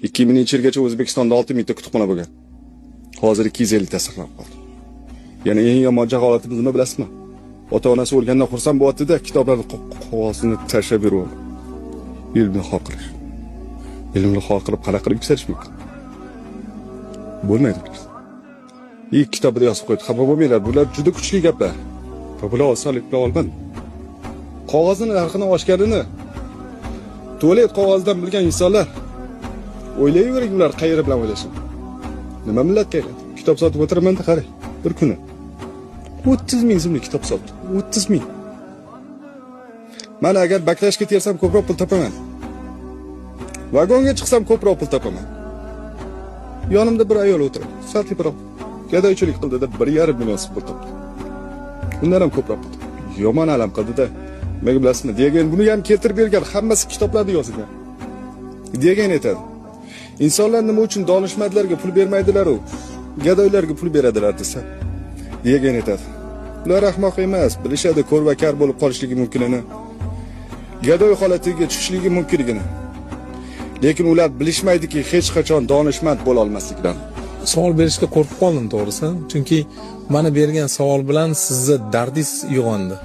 2000-yilgacha O'zbekistonda 6000 ta kutubxona bo'lgan. Hozir 250 ta saqlanib qoldi. Ya'ni eng yomon holatimiz nima bilasizmi? Ota-onasi o'lgandan xursand bo'lyapti-da, kitoblarni qog'ozini tashlab beryapti. Ilmni xor qilish. Ilmni xor qilib qanaqa qilib yuksalish mumkin? Bo'lmaydi. Kitobda yozib qo'ydi. Xafa bo'lmanglar, bular juda kuchli gaplar. Va bular osonlik bilan olmadi. Qog'ozning narxini oshganini tualet qog'ozidan bilgan insonlar o'ylayvering, ular qayeri bilan o'ylashadi. Nima millat kerak? Kitob sotib o'tiraman deb qarang. Bir kuni 30 ming so'mlik kitob sotdi. 30 ming. Mana agar baklashga tersam ko'proq pul topaman. Vagonga chiqsam ko'proq pul topaman. Yonimda bir ayol o'tiradi. Satliroq gadoychilik qildi deb 1,5 million so'm pul topdi. Undan ham ko'proq pul topdi. Yomon alam qildi-da. Nima bilasizmi? Degan buni ham keltirib bergan, hammasi kitoblarda yozilgan. Degan aytadi. Insonlar nima uchun donishmandlarga pul bermaydilar-ku? Gadoylarga pul beradilar desa. Degan aytadi. Ular ahmoq emas, bilishadi ko'r va kar bo'lib qolishligi mumkinini. Gadoy holatiga tushishligi mumkinligini. Lekin ular bilishmaydiki, hech qachon donishmand bo'la olmasligidan. Savol berishga qo'rqib qoldim to'g'risi. Chunki mana bergan savol bilan sizda dardingiz uyg'ondi.